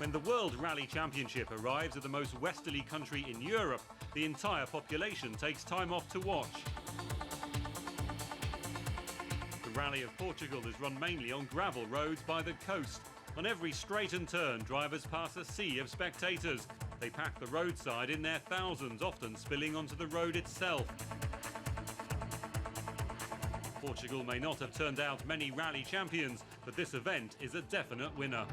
When the World Rally Championship arrives at the most westerly country in Europe, the entire population takes time off to watch. The Rally of Portugal is run mainly on gravel roads by the coast. On every straight and turn, drivers pass a sea of spectators. They pack the roadside in their thousands, often spilling onto the road itself. Portugal may not have turned out many rally champions, but this event is a definite winner.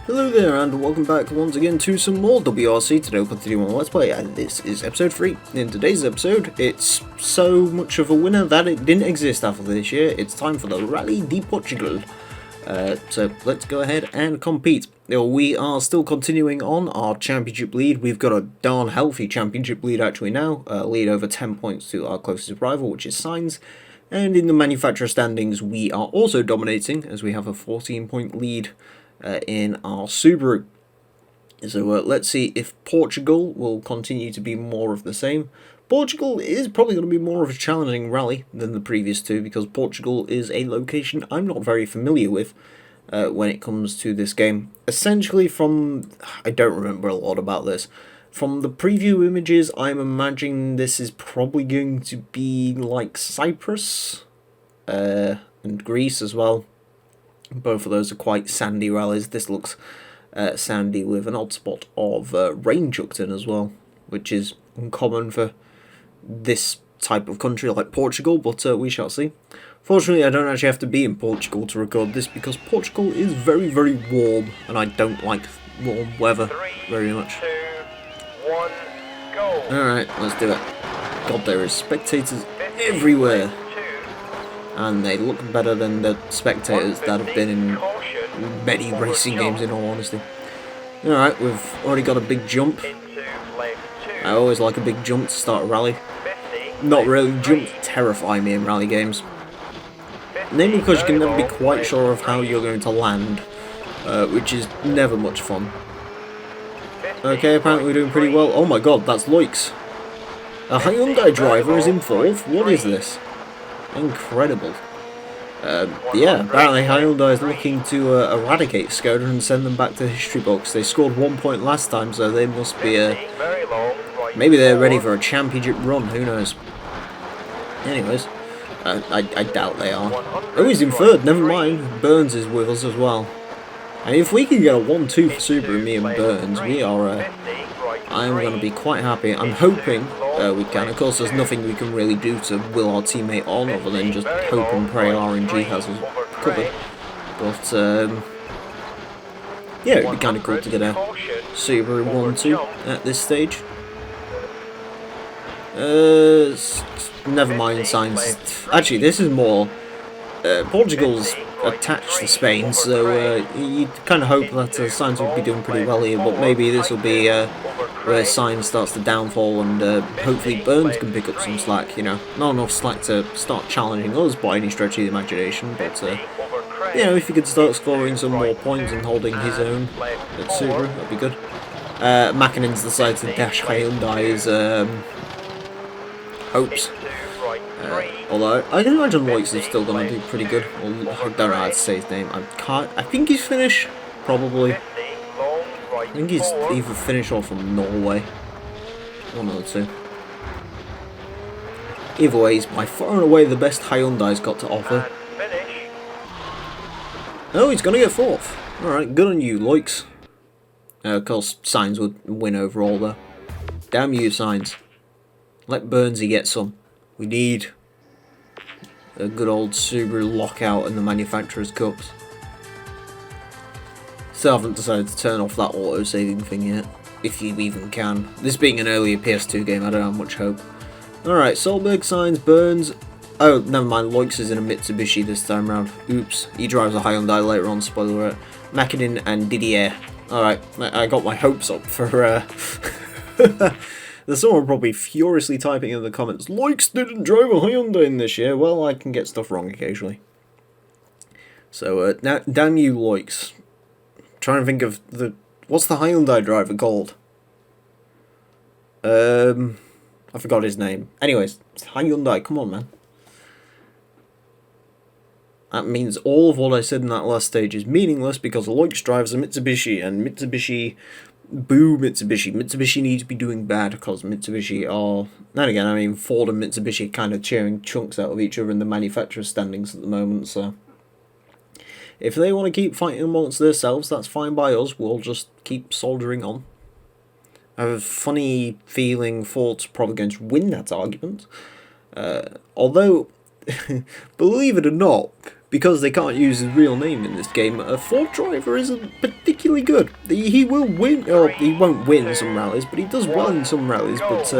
Hello there and welcome back once again to some more WRC. Today we'll continue on Let's Play and this is episode 3. In today's episode, it's so much of a winner that it didn't exist after this year. It's time for the Rally de Portugal. So let's go ahead and compete. We are still continuing on our championship lead. We've got a darn healthy championship lead actually now. Lead over 10 points to our closest rival, which is Sainz. And in the manufacturer standings, we are also dominating as we have a 14-point lead in our Subaru. So let's see if Portugal will continue to be more of the same. Portugal is probably going to be more of a challenging rally than the previous two because Portugal is a location I'm not very familiar with when it comes to this game. Essentially I don't remember a lot about this. From the preview images, I'm imagining this is probably going to be like Cyprus and Greece as well. Both of those are quite sandy rallies. This looks sandy with an odd spot of rain chucked in as well, which is uncommon for this type of country like Portugal, but we shall see. Fortunately, I don't actually have to be in Portugal to record this because Portugal is very, very warm, and I don't like warm weather very much. 3, 2, 1, go! Alright, let's do it. God, there is spectators everywhere. And they look better than the spectators that have been in many racing games, in all honesty. Alright, we've already got a big jump. I always like a big jump to start a rally. Not really, jumps terrify me in rally games. Mainly because you can never be quite sure of how you're going to land, which is never much fun. Okay, apparently we're doing pretty well. Oh my god, that's Loix. A Hyundai driver is in 4th? What is this? Incredible. Yeah, apparently Hyundai is looking to eradicate Skoda and send them back to the history books. They scored 1 point last time, so they must be, maybe they're ready for a championship run, who knows. Anyways, I doubt they are. Oh, he's in 3rd, never mind. Burns is with us as well. And if we can get a 1-2 for Subaru, me and Burns, we are, I'm going to be quite happy. I'm hoping we can. Of course, there's nothing we can really do to will our teammate on other than just hope and pray RNG has us covered. But, yeah, it'd be kind of cool to get a Subaru 1-2 at this stage. Never mind, Sainz. Actually, this is more... Portugal's attached to Spain, so you'd kind of hope that Sainz would be doing pretty well here, but maybe this will be where Sainz starts to downfall and hopefully Burns can pick up some slack, you know. Not enough slack to start challenging us by any stretch of the imagination, but you know, if he could start scoring some more points and holding his own at Subaru, that'd be good. Mackinnon's decided to dash Hyundai's hopes. Although, I can imagine Loix is still going to do pretty good. Well, I don't know how to say his name. I think he's Finnish. Probably. I think he's either Finnish or from Norway. One of the two. Either way, he's by far and away the best Hyundai's got to offer. Oh, he's going to get 4th. Alright, good on you, Loix. Of course, Sainz would win overall, though. Damn you, Sainz. Let Burnsy get some. We need a good old Subaru lockout in the Manufacturers' Cups. Still haven't decided to turn off that auto-saving thing yet, if you even can. This being an earlier PS2 game, I don't have much hope. Alright, Solberg, Sainz, Burns... Oh, never mind, Loix is in a Mitsubishi this time round. Oops, he drives a Hyundai later on, spoiler alert. Mackinnon and Didier. Alright, I got my hopes up for... There's someone probably furiously typing in the comments, Loix didn't drive a Hyundai in this year. Well, I can get stuff wrong occasionally. So, damn you, Loix. Trying to think of the... What's the Hyundai driver called? I forgot his name. Anyways, Hyundai, come on, man. that means all of what I said in that last stage is meaningless because Aloix drives a Mitsubishi, and Mitsubishi, boo Mitsubishi. Mitsubishi need to be doing bad because Mitsubishi are, then again, I mean, Ford and Mitsubishi are kind of cheering chunks out of each other in the manufacturer standings at the moment, so if they want to keep fighting amongst themselves, that's fine by us, we'll just keep soldering on. I have a funny feeling Ford's probably going to win that argument, although, believe it or not, because they can't use his real name in this game, a Ford driver isn't particularly good. He will win, or he won't win some rallies, but he does well in some rallies, but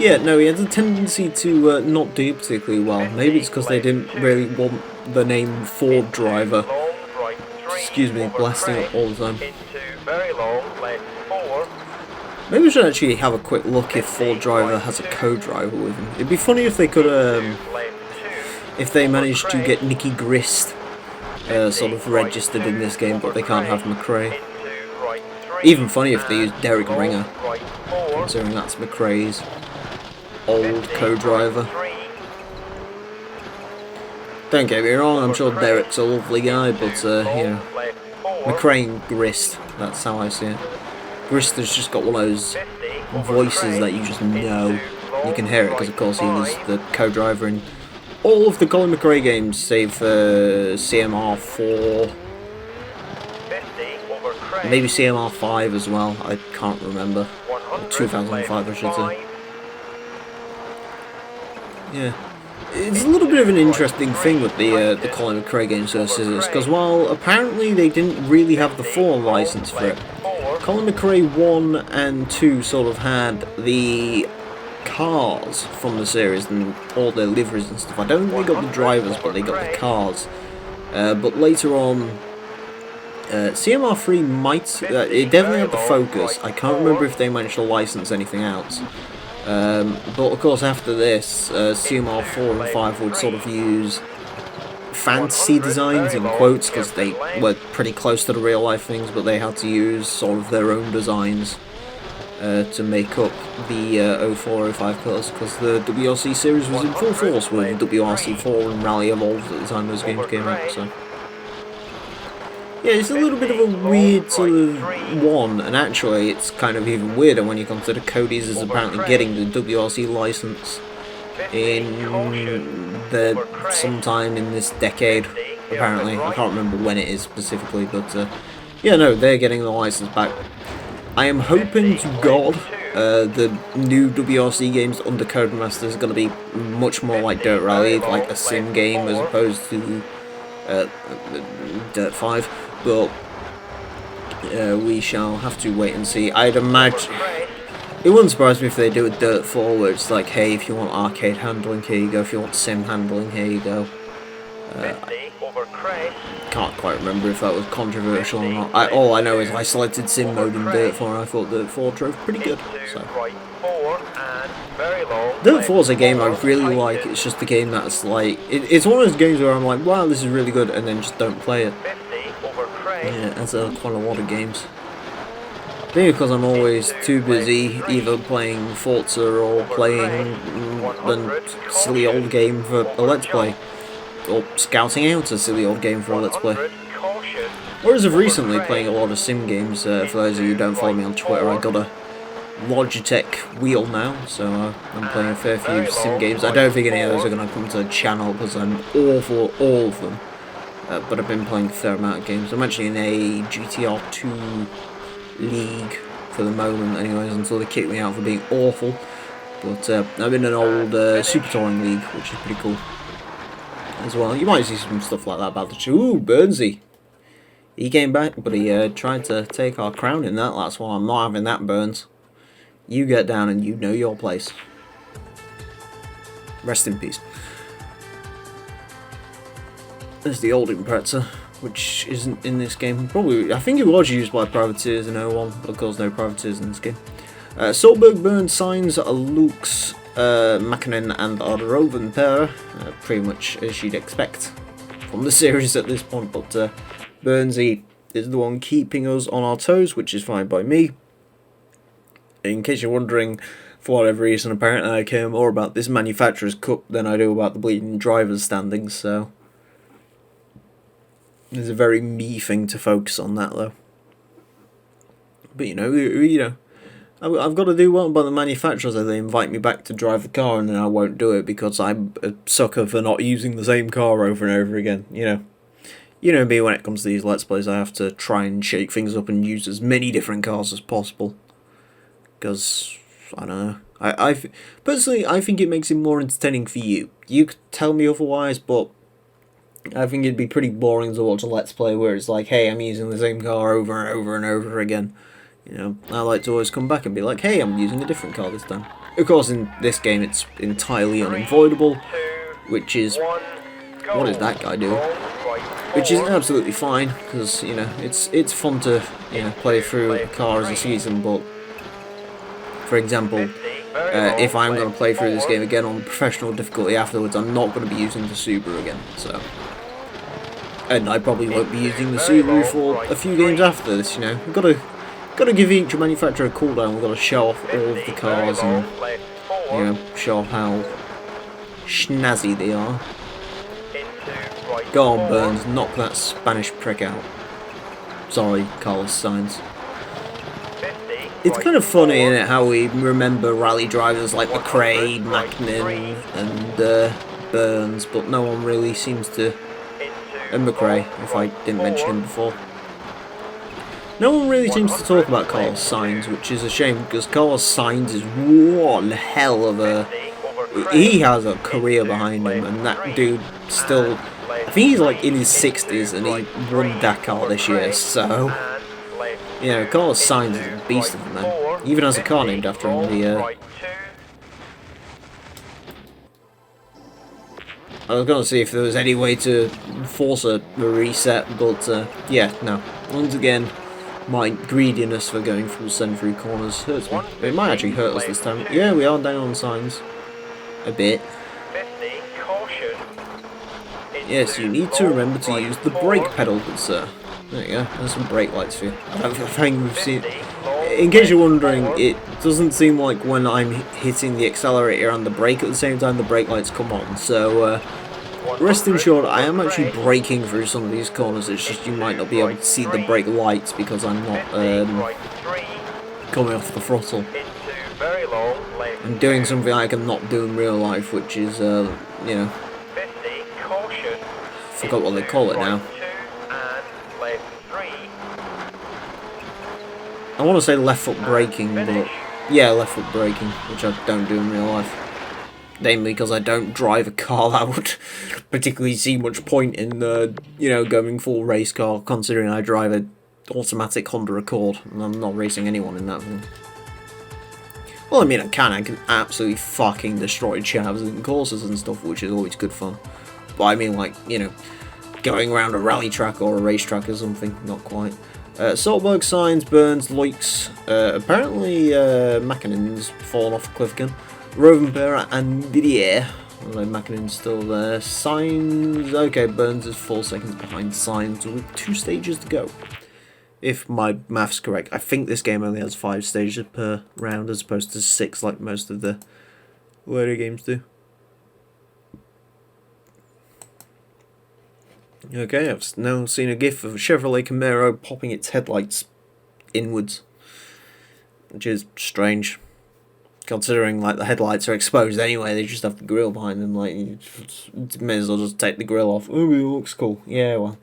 yeah, no, he has a tendency to not do particularly well. Maybe it's because they didn't really want the name Ford driver, excuse me, blasting up all the time. Maybe we should actually have a quick look if Ford driver has a co-driver with him. It'd be funny if they could, if they managed to get Nicky Grist sort of registered in this game, but they can't have McRae. Even funny if they use Derek Ringer, considering that's McRae's old co-driver. Don't get me wrong, I'm sure Derek's a lovely guy, but you know, McRae and Grist, that's how I see it. Grist has just got one of those voices that you just know. You can hear it because, of course, he was the co-driver in all of the Colin McRae games, save for CMR 4, maybe CMR 5 as well. I can't remember. Or 2005, I should say. Yeah, it's a little bit of an interesting thing with the Colin McRae games versus, because while apparently they didn't really have the full license for it, Colin McRae 1 and 2 sort of had the cars from the series and all their liveries and stuff. I don't think they got the drivers, but they got the cars. But later on, CMR3 might, it definitely had the Focus. I can't remember if they managed to license anything else. But of course after this, CMR 4 and 5 would sort of use fantasy designs in quotes because they were pretty close to the real life things, but they had to use sort of their own designs to make up the 04-05 colours, because the WRC series was in full force with WRC 4 and Rally Evolved at the time those games came out, so yeah, it's a little bit of a weird sort of one, and actually it's kind of even weirder when you consider Cody's is apparently getting the WRC license in sometime in this decade, apparently. I can't remember when it is specifically, but yeah, no, they're getting the license back. I am hoping to God the new WRC games under Codemasters is going to be much more like Dirt Rally, like a sim game as opposed to Dirt 5, but we shall have to wait and see. I'd imagine it wouldn't surprise me if they do a Dirt 4 where it's like, hey, if you want arcade handling, here you go, if you want sim handling, here you go. Can't quite remember if that was controversial or not. All I know is I selected sim mode in Dirt 4 and I thought Dirt 4 drove pretty good. So Dirt 4 is a game I really like. It's just a game that's like, it's one of those games where I'm like, wow, this is really good, and then just don't play it. Yeah, that's quite a lot of games. Maybe because I'm always too busy either playing Forza or playing a silly old game for a Let's Play, or scouting out a silly old game for a Let's Play. Whereas of recently playing a lot of sim games, for those of you who don't follow me on Twitter, I got a Logitech wheel now, so I'm playing a fair few sim games. I don't think any of those are going to come to the channel because I'm awful at all of them, but I've been playing a fair amount of games. I'm actually in a GTR 2 league for the moment anyways, until they kick me out for being awful, but I'm in an old Super Touring league, which is pretty cool as well. You might see some stuff like that about the Ooh, Burnsy. He came back, but he tried to take our crown in that last one. I'm not having that, Burns. You get down and you know your place. Rest in peace. There's the old Impreza, which isn't in this game. Probably, I think it was used by privateers in 01, but of course no privateers in this game. Solberg Burns signs Lux, Mackinnon and Roven pair, pretty much as you'd expect from the series at this point, but Burnsy is the one keeping us on our toes, which is fine by me. In case you're wondering, For whatever reason, apparently I care more about this manufacturer's cup than I do about the bleeding driver's standings, so it's a very me thing to focus on that, though. But I've got to do well by the manufacturers if they invite me back to drive the car, and then I won't do it because I'm a sucker for not using the same car over and over again. You know me, when it comes to these Let's Plays, I have to try and shake things up and use as many different cars as possible. Because, I don't know. Personally, I think it makes it more entertaining for you. You could tell me otherwise, but I think it'd be pretty boring to watch a Let's Play where it's like, hey, I'm using the same car over and over and over again. I like to always come back and be like, hey, I'm using a different car this time. Of course, in this game, it's entirely unavoidable, which is... What is that guy doing? Which is absolutely fine, because, it's fun to, play through a car as a season, but... For example, if I'm going to play through this game again on professional difficulty afterwards, I'm not going to be using the Subaru again, so... And I probably won't be using the Subaru for a few games after this, We've got to give each manufacturer a cooldown. We've got to show off all of the cars and, show off how snazzy they are. Go on, Burns, knock that Spanish prick out. Sorry, Carlos Sainz. It's kind of funny, isn't it, how we remember rally drivers like McRae, Macklin, and Burns, but no one really seems to... And McRae, if I didn't mention him before. No one really seems to talk about Carlos Sainz, which is a shame, because Carlos Sainz is one hell of a... He has a career behind him, and that dude still... I think he's like in his 60s, and he won Dakar this year, so... Carlos Sainz is a beast of a man. He even has a car named after him, I was going to see if there was any way to force a reset, but yeah, no. Once again, my greediness for going full send through corners hurts me. It might actually hurt us this time. Yeah, we are down on signs. A bit. Yes, you need to remember to use the brake pedal, good sir. There you go, there's some brake lights for you. I don't think we've seen... In case you're wondering, it doesn't seem like when I'm hitting the accelerator and the brake at the same time, the brake lights come on. So, rest assured, I am actually braking through some of these corners. It's just you might not be able to see the brake lights because I'm not coming off the throttle. I'm doing something I cannot do in real life, which is, forgot what they call it now. I want to say left foot braking, but yeah, left foot braking, which I don't do in real life. Namely because I don't drive a car that would particularly see much point in, going full race car, considering I drive an automatic Honda Accord, and I'm not racing anyone in that thing. Well, I mean, I can absolutely fucking destroy chavs and courses and stuff, which is always good fun. But I mean, like, going around a rally track or a racetrack or something, not quite. Saltberg, Sainz, Burns, Loix, apparently Mackinnon's fallen off a cliff again. Rovenberg and Didier, although Mackinnon's still there. Sainz, okay, Burns is 4 seconds behind Sainz with 2 stages to go. If my math's correct, I think this game only has 5 stages per round as opposed to 6 like most of the later games do. Okay, I've now seen a gif of a Chevrolet Camaro popping its headlights inwards, which is strange, considering like the headlights are exposed anyway. They just have the grille behind them. Like, you may as well just take the grille off. Oh, it looks cool. Yeah, well,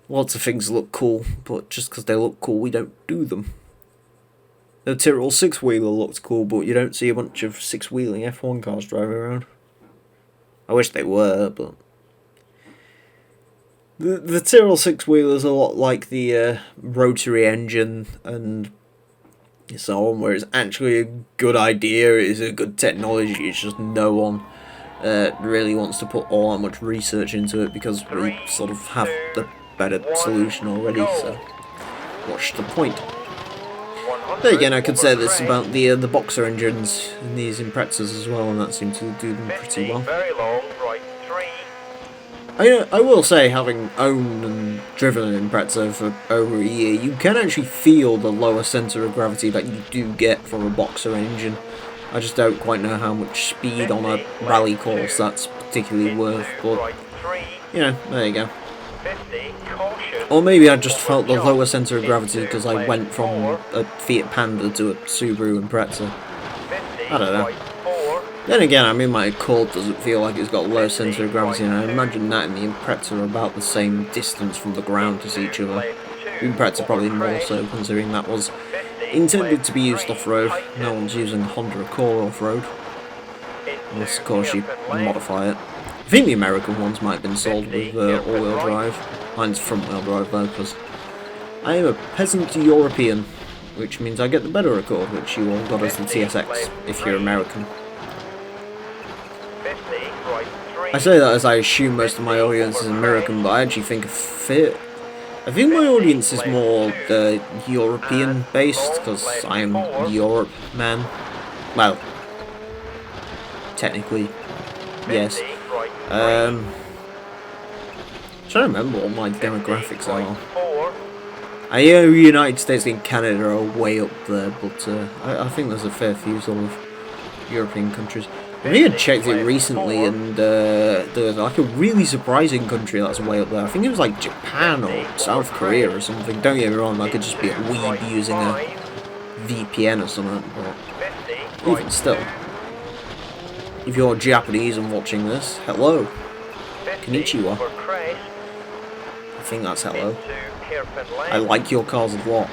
lots of things look cool, but just because they look cool, we don't do them. The Tyrrell 6-wheeler looks cool, but you don't see a bunch of 6-wheeling F1 cars driving around. I wish they were, but... The Tyrrell 6-wheeler is a lot like the rotary engine and so on, where it's actually a good idea, it is a good technology, it's just no one really wants to put all that much research into it because we sort of have the better solution already, so what's the point? Then again, I could say this about the boxer engines in these Imprezas as well, and that seems to do them pretty well. I will say, having owned and driven in Impreza for over a year, you can actually feel the lower centre of gravity that you do get from a boxer engine. I just don't quite know how much speed on a rally course that's particularly worth, but, you know, there you go. Or maybe I just felt the lower centre of gravity because I went from a Fiat Panda to a Subaru Impreza. I don't know. Then again, I mean, my Accord doesn't feel like it's got low centre of gravity, and I imagine that and the Impreza are about the same distance from the ground as each other. The Impreza probably more so, considering that was intended to be used off-road. No one's using a Honda Accord off-road. Unless, of course, you modify it. I think the American ones might have been sold with all-wheel drive. Mine's front-wheel drive, though, because I am a peasant European, which means I get the better Accord, which you all got as the TSX, if you're American. I say that as I assume most of my audience is American, but I actually think I think my audience is more European based, because I am Europe man. Well, technically, yes. I'm trying to remember what my demographics are. I know the United States and Canada are way up there, but I think there's a fair few sort of European countries. I think I checked it recently, and there's like a really surprising country that's way up there. I think it was like Japan or South Korea or something. Don't get me wrong, I could just be a weeb using a VPN or something, but even still. If you're Japanese and watching this, hello. Konnichiwa. I think that's hello. I like your cars a lot.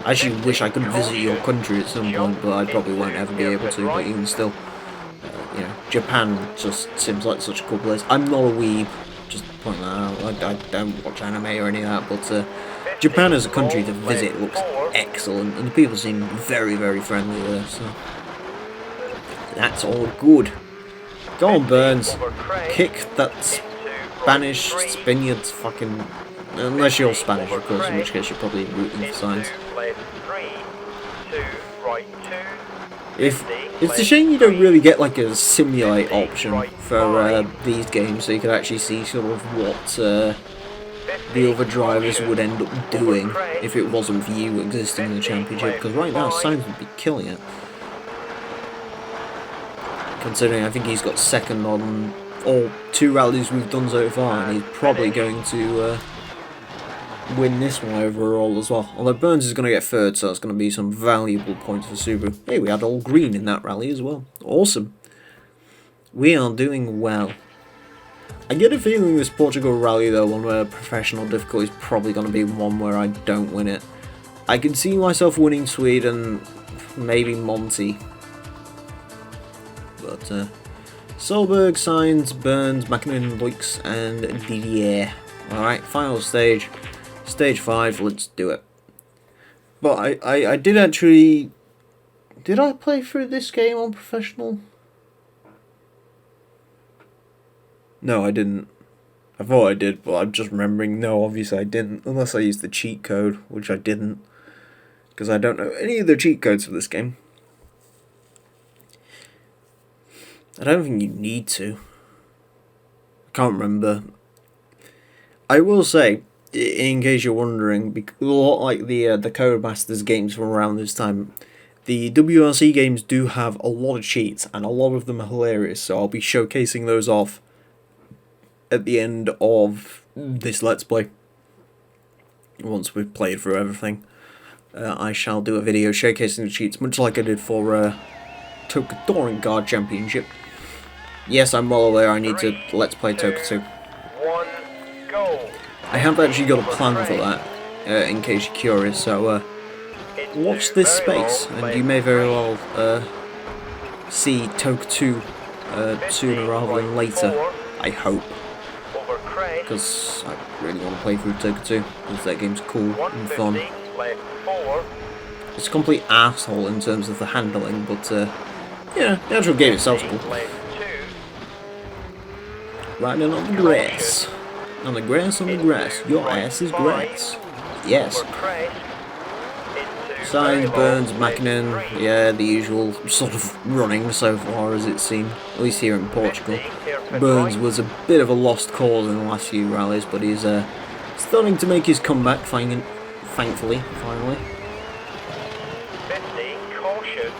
I actually wish I could visit your country at some point, but I probably won't ever be able to, but even still. You know, Japan just seems like such a cool place. I'm not a weeb, just point that out. I don't watch anime or any of that, but Japan as a country to visit looks excellent, and the people seem very, very friendly there, so that's all good. Go on, Burns. Kick that Spanish Spaniards fucking... Unless you're Spanish, of course, in which case you're probably rooting for signs. It's a shame you don't really get like a simulate option for these games, so you could actually see sort of what the other drivers would end up doing if it wasn't for you existing in the championship, because right now Sainz would be killing it. Considering I think he's got second on all 2 rallies we've done so far, and he's probably going to win this one overall as well. Although Burns is going to get third, so it's going to be some valuable points for Subaru. Hey, we had all green in that rally as well. Awesome. We are doing well. I get a feeling this Portugal rally, though, on a professional difficulty, is probably going to be one where I don't win it. I can see myself winning Sweden, maybe Monty. But, Solberg, Sainz, Burns, McKinnon, Loix, and Didier. Alright, final stage. Stage 5, let's do it. But I did actually... Did I play through this game on professional? No, I didn't. I thought I did, but I'm just remembering, no, obviously I didn't. Unless I used the cheat code, which I didn't. Because I don't know any of the cheat codes for this game. I don't think you need to. I can't remember. I will say, in case you're wondering, a lot like the Codemasters games from around this time, the WRC games do have a lot of cheats, and a lot of them are hilarious, so I'll be showcasing those off at the end of this Let's Play. Once we've played through everything, I shall do a video showcasing the cheats, much like I did for TOCA Touring Car Championship. Yes, I'm well aware I need to Let's Play TOCA 2. I have actually got a plan for that, in case you're curious, so watch this space, and you may very well see TOCA 2 sooner rather than later, I hope. Because I really want to play through TOCA 2, because that game's cool and fun. It's a complete asshole in terms of the handling, but yeah, the actual game itself's cool. Riding on the grass. On the grass, on the grass. Your ass is grass. Yes. Sainz, Burns, McKinnon. Yeah, the usual sort of running so far as it seemed. At least here in Portugal. Burns was a bit of a lost cause in the last few rallies, but he's starting to make his comeback, thankfully, finally. 50, caution.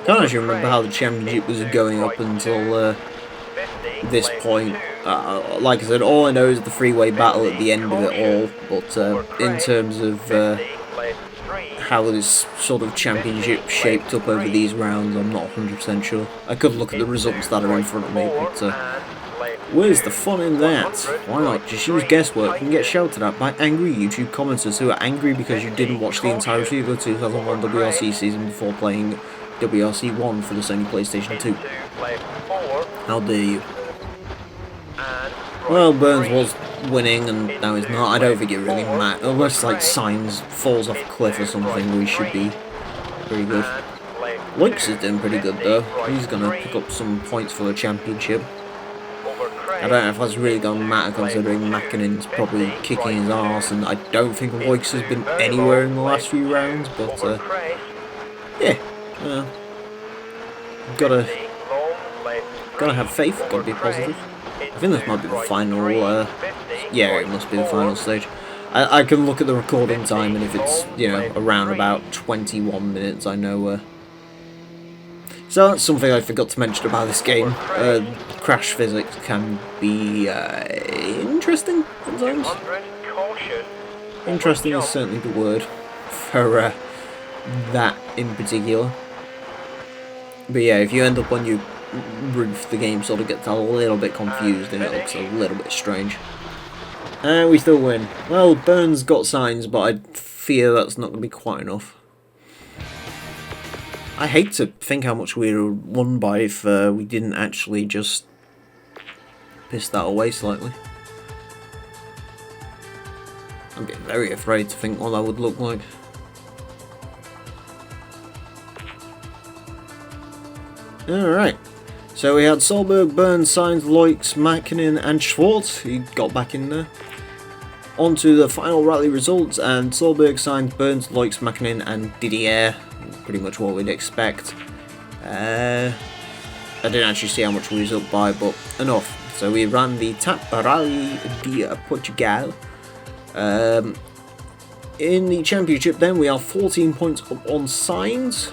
Can't actually remember how the championship was going up until 50, this lane point. 2. Like I said, all I know is the freeway battle at the end of it all, but in terms of 50, lane 3. how this sort of championship shaped up over these rounds, I'm not 100% sure. I could look at the results that are in front of me, but where's the fun in that? Why not just use guesswork and get shouted at by angry YouTube commenters who are angry because you didn't watch the entirety of the 2001 WRC season before playing WRC 1 for the Sony PlayStation 2. How dare you? Well, Burns was winning and now he's not. I don't think it really matters. Unless, like, Sainz falls off a cliff or something, we should be pretty good. Lux is doing pretty good, though. He's going to pick up some points for the championship. I don't know if that's really going to matter, considering Mackinnon's probably kicking his arse, and I don't think Lux has been anywhere in the last few rounds, but, yeah. Gotta have faith, gotta be positive. I think this might be the final, yeah, it must be the final stage. I can look at the recording time, and if it's, you know, around about 21 minutes, I know, so that's something I forgot to mention about this game. Crash physics can be, interesting sometimes. Interesting is certainly the word for, that in particular. But yeah, if you end up on your roof, the game sort of gets a little bit confused and it looks a little bit strange. And we still win. Well, Burns got Sainz, but I fear that's not going to be quite enough. I hate to think how much we won by if we didn't actually just piss that away slightly. I'm getting very afraid to think what that would look like. Alright, so we had Solberg, Burns, Sainz, Loix, Mackinnon and Schwartz. He got back in there. On to the final rally results, and Solberg, Sainz, Burns, Loix, Mackinnon and Didier. Pretty much what we'd expect. I didn't actually see how much we was up by, but enough. So we ran the TAP Rally de Portugal. In the championship then, we are 14 points up on Sainz,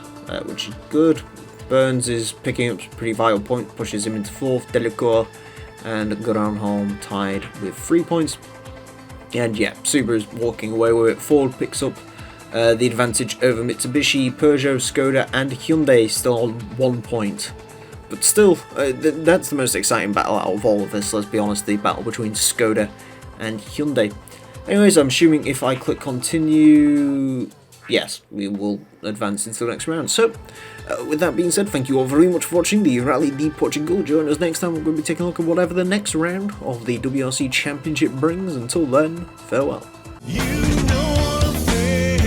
which is good. Burns is picking up a pretty vital point, pushes him into 4th. Delacour and Granholm tied with 3 points. And yeah, Subaru's walking away with it. Ford picks up the advantage over Mitsubishi, Peugeot, Skoda and Hyundai still on 1 point. But still, that's the most exciting battle out of all of this, let's be honest, the battle between Skoda and Hyundai. Anyways, I'm assuming if I click continue, yes, we will advance into the next round. So, with that being said, thank you all very much for watching the Rally de Portugal. Join us next time, we're going to be taking a look at whatever the next round of the WRC Championship brings. Until then, farewell. You know what I'm saying.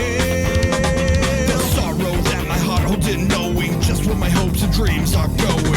The sorrow that my heart holds in knowing just where my hopes and dreams are going.